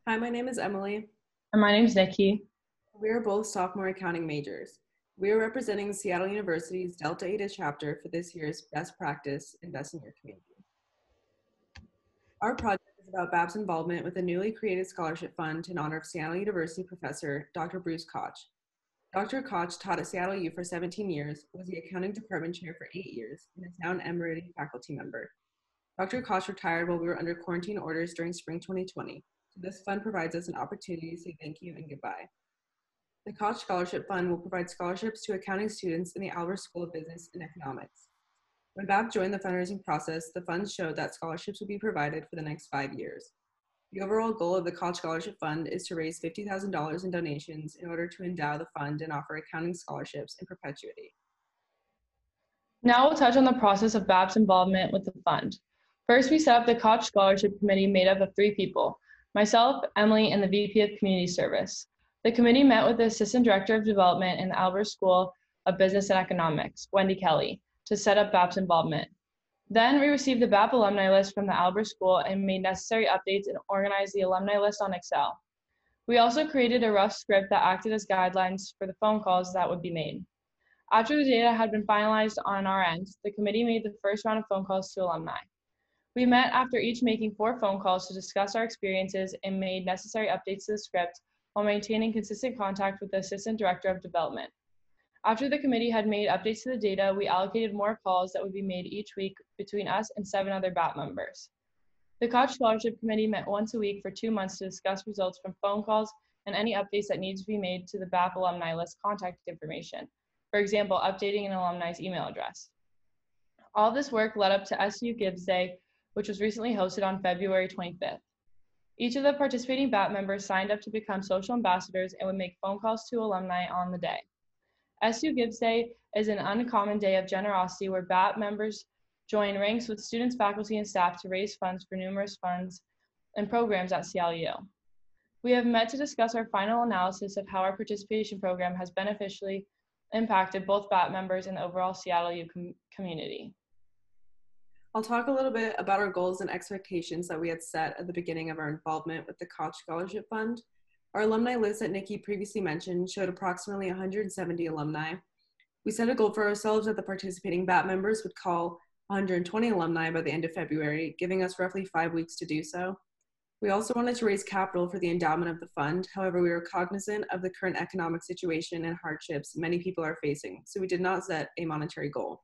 Hi, my name is Emily. And my name's Nikki. We are both sophomore accounting majors. We are representing Seattle University's Delta Eta chapter for this year's Best Practice Invest in Your Community. Our project is about BAP's involvement with a newly created scholarship fund in honor of Seattle University professor Dr. Bruce Koch. Dr. Koch taught at Seattle U for 17 years, was the accounting department chair for 8 years, and is now an emeriti faculty member. Dr. Koch retired while we were under quarantine orders during spring 2020. So this fund provides us an opportunity to say thank you and goodbye. The Koch Scholarship Fund will provide scholarships to accounting students in the Albert School of Business and Economics. When BAP joined the fundraising process, the fund showed that scholarships would be provided for the next 5 years. The overall goal of the Koch Scholarship Fund is to raise $50,000 in donations in order to endow the fund and offer accounting scholarships in perpetuity. Now we'll touch on the process of BAP's involvement with the fund. First, we set up the Koch Scholarship Committee made up of 3 people, myself, Emily, and the VP of Community Service. The committee met with the Assistant Director of Development in the Albert School of Business and Economics, Wendy Kelly, to set up BAP's involvement. Then we received the BAP alumni list from the Albert School and made necessary updates and organized the alumni list on Excel. We also created a rough script that acted as guidelines for the phone calls that would be made. After the data had been finalized on our end, the committee made the first round of phone calls to alumni. We met after each making 4 phone calls to discuss our experiences and made necessary updates to the script while maintaining consistent contact with the Assistant Director of Development. After the committee had made updates to the data, we allocated more calls that would be made each week between us and 7 other BAP members. The Koch Scholarship Committee met once a week for 2 months to discuss results from phone calls and any updates that needed to be made to the BAP alumni list contact information. For example, updating an alumni's email address. All of this work led up to SU Gives Day, which was recently hosted on February 25th. Each of the participating BAP members signed up to become social ambassadors and would make phone calls to alumni on the day. SU Gives Day is an uncommon day of generosity where BAP members join ranks with students, faculty, and staff to raise funds for numerous funds and programs at CLU. We have met to discuss our final analysis of how our participation program has beneficially impacted both BAP members and the overall Seattle U community. I'll talk a little bit about our goals and expectations that we had set at the beginning of our involvement with the Koch Scholarship Fund. Our alumni list that Nikki previously mentioned showed approximately 170 alumni. We set a goal for ourselves that the participating BAP members would call 120 alumni by the end of February, giving us roughly 5 weeks to do so. We also wanted to raise capital for the endowment of the fund. However, we were cognizant of the current economic situation and hardships many people are facing, so we did not set a monetary goal.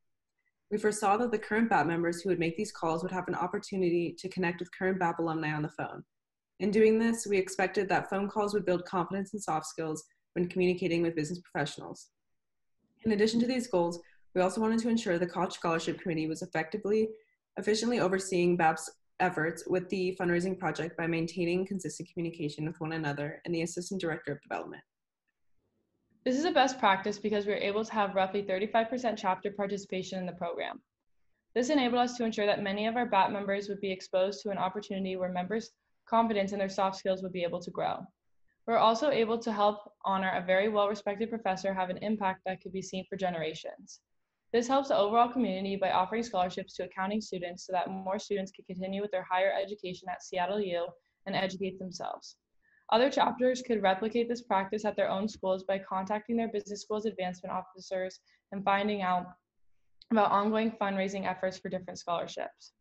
We foresaw that the current BAP members who would make these calls would have an opportunity to connect with current BAP alumni on the phone. In doing this, we expected that phone calls would build confidence and soft skills when communicating with business professionals. In addition to these goals, we also wanted to ensure the Koch Scholarship Committee was efficiently overseeing BAP's efforts with the fundraising project by maintaining consistent communication with one another and the Assistant Director of Development. This is a best practice because we were able to have roughly 35% chapter participation in the program. This enabled us to ensure that many of our BAP members would be exposed to an opportunity where members' confidence in their soft skills would be able to grow. We're also able to help honor a very well-respected professor have an impact that could be seen for generations. This helps the overall community by offering scholarships to accounting students so that more students can continue with their higher education at Seattle U and educate themselves. Other chapters could replicate this practice at their own schools by contacting their business schools advancement officers and finding out about ongoing fundraising efforts for different scholarships.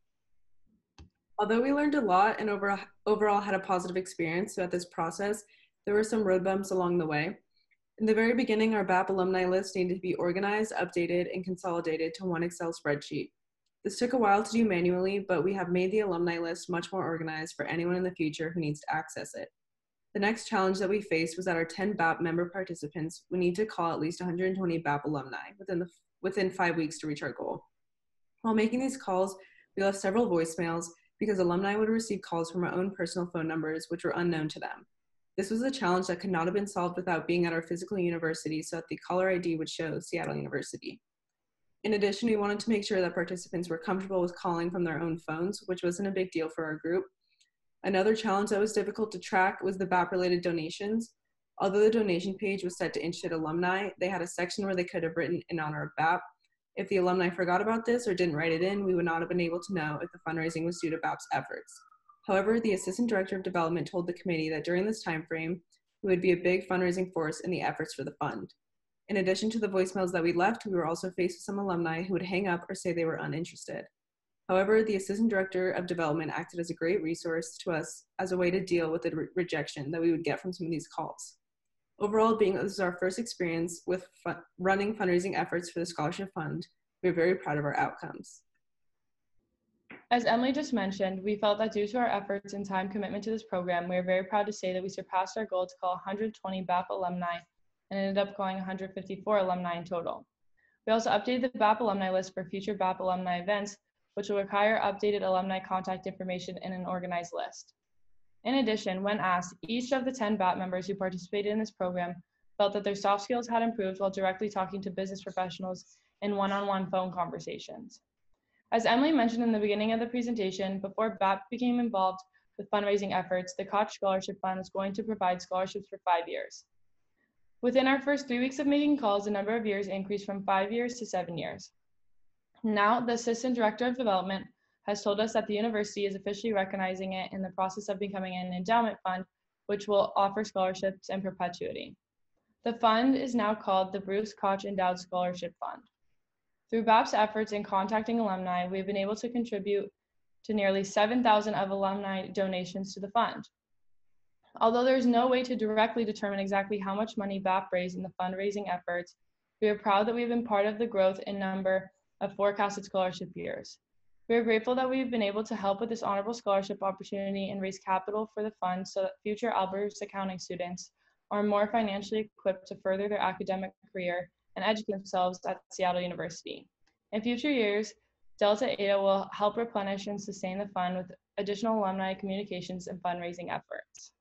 Although we learned a lot and overall had a positive experience throughout this process, there were some road bumps along the way. In the very beginning, our BAP alumni list needed to be organized, updated, and consolidated to one Excel spreadsheet. This took a while to do manually, but we have made the alumni list much more organized for anyone in the future who needs to access it. The next challenge that we faced was that our 10 BAP member participants would need to call at least 120 BAP alumni within 5 weeks to reach our goal. While making these calls, we left several voicemails because alumni would receive calls from our own personal phone numbers, which were unknown to them. This was a challenge that could not have been solved without being at our physical university so that the caller ID would show Seattle University. In addition, we wanted to make sure that participants were comfortable with calling from their own phones, which wasn't a big deal for our group. Another challenge that was difficult to track was the BAP-related donations. Although the donation page was set to interested alumni, they had a section where they could have written in honor of BAP. If the alumni forgot about this or didn't write it in, we would not have been able to know if the fundraising was due to BAP's efforts. However, the Assistant Director of Development told the committee that during this time frame, we would be a big fundraising force in the efforts for the fund. In addition to the voicemails that we left, we were also faced with some alumni who would hang up or say they were uninterested. However, the Assistant Director of Development acted as a great resource to us as a way to deal with the rejection that we would get from some of these calls. Overall, being this is our first experience with running fundraising efforts for the Scholarship Fund, we are very proud of our outcomes. As Emily just mentioned, we felt that due to our efforts and time commitment to this program, we are very proud to say that we surpassed our goal to call 120 BAP alumni and ended up calling 154 alumni in total. We also updated the BAP alumni list for future BAP alumni events, which will require updated alumni contact information in an organized list. In addition, when asked, each of the 10 BAP members who participated in this program felt that their soft skills had improved while directly talking to business professionals in one-on-one phone conversations. As Emily mentioned in the beginning of the presentation, before BAP became involved with fundraising efforts, the Koch Scholarship Fund was going to provide scholarships for 5 years. Within our first 3 weeks of making calls, the number of years increased from 5 years to 7 years. Now, the Assistant Director of Development has told us that the university is officially recognizing it in the process of becoming an endowment fund, which will offer scholarships in perpetuity. The fund is now called the Bruce Koch Endowed Scholarship Fund. Through BAP's efforts in contacting alumni, we've been able to contribute to nearly 7,000 of alumni donations to the fund. Although there is no way to directly determine exactly how much money BAP raised in the fundraising efforts, we are proud that we have been part of the growth in number of forecasted scholarship years. We are grateful that we've been able to help with this honorable scholarship opportunity and raise capital for the fund so that future Alberta accounting students are more financially equipped to further their academic career and educate themselves at Seattle University. In future years, Delta Eta will help replenish and sustain the fund with additional alumni communications and fundraising efforts.